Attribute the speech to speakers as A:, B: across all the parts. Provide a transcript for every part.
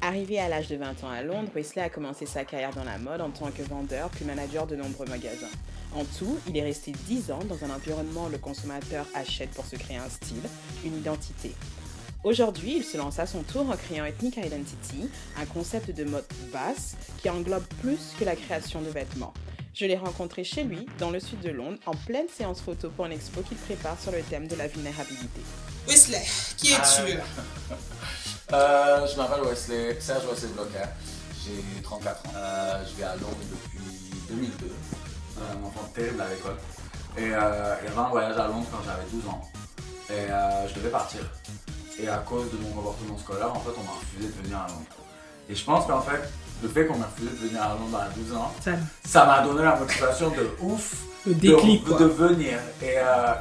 A: Arrivé à l'âge de 20 ans à Londres, Wesley a commencé sa carrière dans la mode en tant que vendeur puis manager de nombreux magasins. En tout, il est resté 10 ans dans un environnement où le consommateur achète pour se créer un style, une identité. Aujourd'hui, il se lance à son tour en créant Ethnic Identity, un concept de mode basse qui englobe plus que la création de vêtements. Je l'ai rencontré chez lui, dans le sud de Londres, en pleine séance photo pour une expo qu'il prépare sur le thème de la vulnérabilité.
B: Wesley, qui es-tu?
C: Je m'appelle Wesley, Serge Wesley Blocher, j'ai 34 ans. Je vis à Londres depuis 2002, un enfant terrible à l'école. Et j'avais un voyage à Londres quand j'avais 12 ans. Et je devais partir. Et à cause de mon comportement scolaire, en fait, on m'a refusé de venir à Londres. Et je pense qu'en fait, le fait qu'on m'a refusé de venir à Londres à 12 ans, ça m'a donné la motivation de ouf
B: le déclic,
C: de venir. Et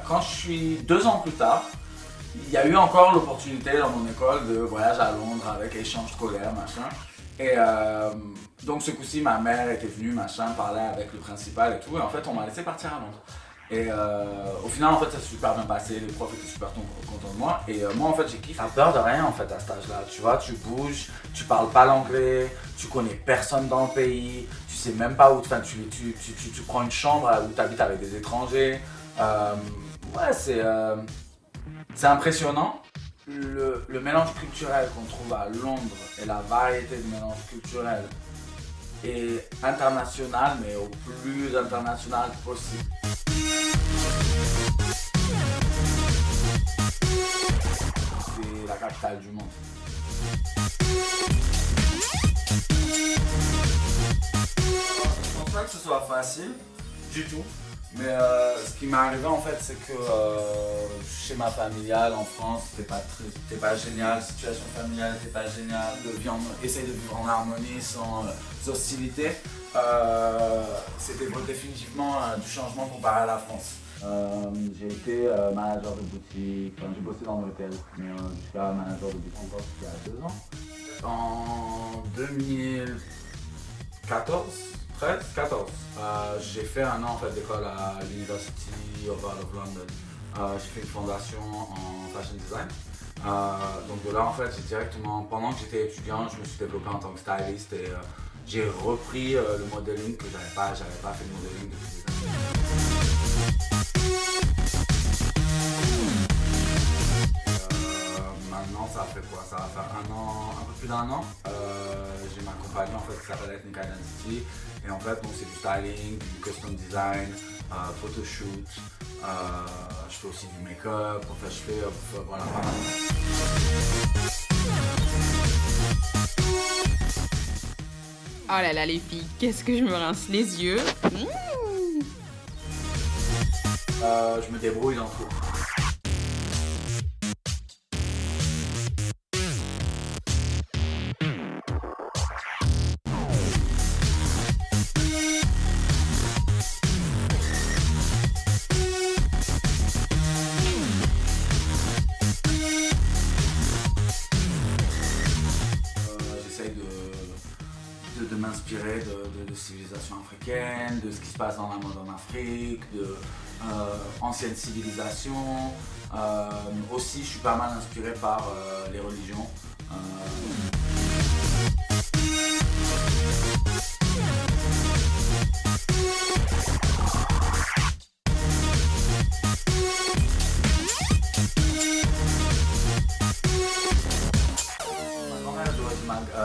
C: quand je suis 2 ans plus tard, il y a eu encore l'opportunité dans mon école de voyage à Londres avec échange scolaire, machin. Et donc ce coup-ci, ma mère était venue, machin, parler avec le principal et tout. Et en fait, on m'a laissé partir à Londres. Et au final, en fait, ça s'est super bien passé. Les profs étaient super contents de moi. Et moi, en fait, j'ai kiffé. T'as peur de rien, en fait, à cet âge-là. Tu vois, tu bouges, tu parles pas l'anglais, tu connais personne dans le pays, tu sais même pas où. Enfin, tu prends une chambre où tu habites avec des étrangers. Ouais, c'est impressionnant. Le mélange culturel qu'on trouve à Londres et la variété de mélange culturel est international, mais au plus international possible. C'est la capitale du monde. Je pense pas que ce soit facile du tout. Mais ce qui m'est arrivé en fait, c'est que schéma familial en France, c'était pas génial, situation familiale n'était pas géniale, essayer de vivre en harmonie sans hostilité. C'était définitivement du changement comparé à la France. J'ai été manager de boutique, enfin, j'ai bossé dans l'hôtel, mais jusqu'à manager de boutique encore il y a 2 ans. En 2014, j'ai fait 1 an en fait, d'école à l'University of London. J'ai fait une fondation en fashion design. Donc de là en fait, j'ai directement, pendant que j'étais étudiant, je me suis développé en tant que styliste et j'ai repris le modeling que j'avais pas fait de modeling depuis des années. Maintenant ça fait quoi? Ça va faire 1 an, un peu plus d'1 an. J'ai ma compagnie en fait qui s'appelle Ethnic Identity et en fait donc c'est du styling, du custom design, photoshoot, je fais aussi du make-up, en fait je fais voilà pas mal.
A: Oh là là les filles, qu'est-ce que je me rince les yeux.
C: Je me débrouille dans tout. De m'inspirer de civilisations africaines, de ce qui se passe dans la mode en Afrique, de anciennes civilisations. Aussi, je suis pas mal inspiré par les religions.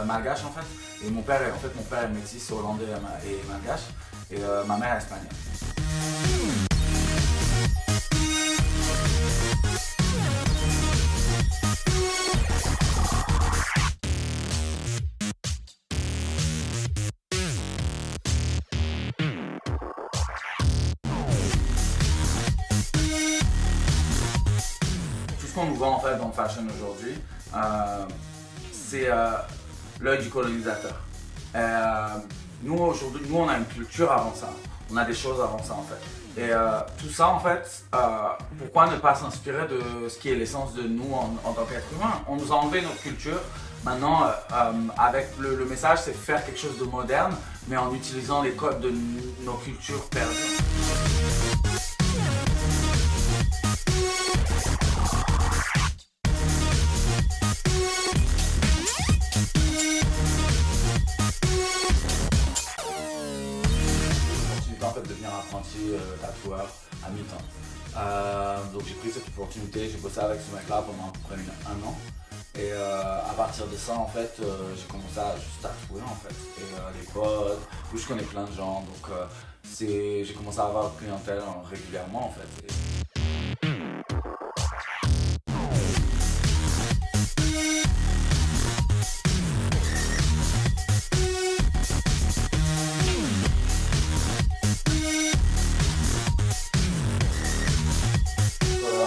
C: Malgache en fait, et mon père est métis hollandais et malgache, et ma mère est espagnole. Tout ce qu'on nous vend en fait dans le fashion aujourd'hui, c'est l'œil du colonisateur. Nous aujourd'hui, on a une culture avant ça, on a des choses avant ça en fait. Et tout ça en fait, pourquoi ne pas s'inspirer de ce qui est l'essence de nous en tant qu'être humain? On nous a enlevé notre culture, maintenant avec le message c'est faire quelque chose de moderne, mais en utilisant les codes de nos cultures perdues. aussi tatoueur à mi-temps. Donc j'ai pris cette opportunité, j'ai bossé avec ce mec-là pendant à peu près un an. Et à partir de ça, en fait, j'ai commencé à juste tatouer, en fait. Et les potes, où je connais plein de gens, donc j'ai commencé à avoir une clientèle régulièrement, en fait.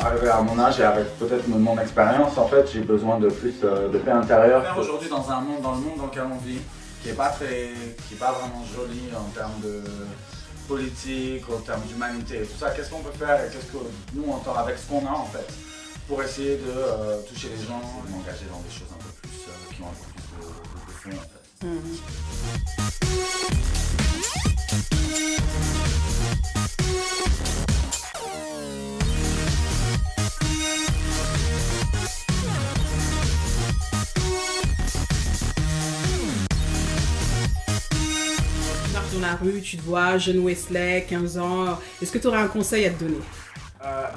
C: Arrivé à mon âge et avec peut-être mon expérience, en fait, j'ai besoin de plus de paix intérieure. Aujourd'hui, dans le monde dans lequel on vit, qui est pas vraiment joli en termes de politique, en termes d'humanité et tout ça, qu'est-ce qu'on peut faire et qu'est-ce que nous, on entend avec ce qu'on a, en fait, pour essayer de toucher les gens, de m'engager dans des choses un peu plus qui ont un peu plus de fond, en fait.
B: Dans la rue, tu te vois, jeune Wesley, 15 ans. Est-ce que tu aurais un conseil à te donner?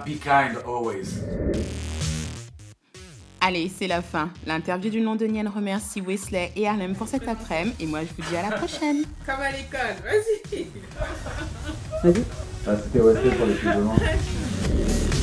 C: Be kind always.
A: Allez, c'est la fin. L'interview d'une londonienne remercie Wesley et Harlem pour cet après-midi. Et moi, je vous dis à la prochaine.
B: Comme à l'école, vas-y.
A: Vas-y.
C: C'était Wesley pour les plus de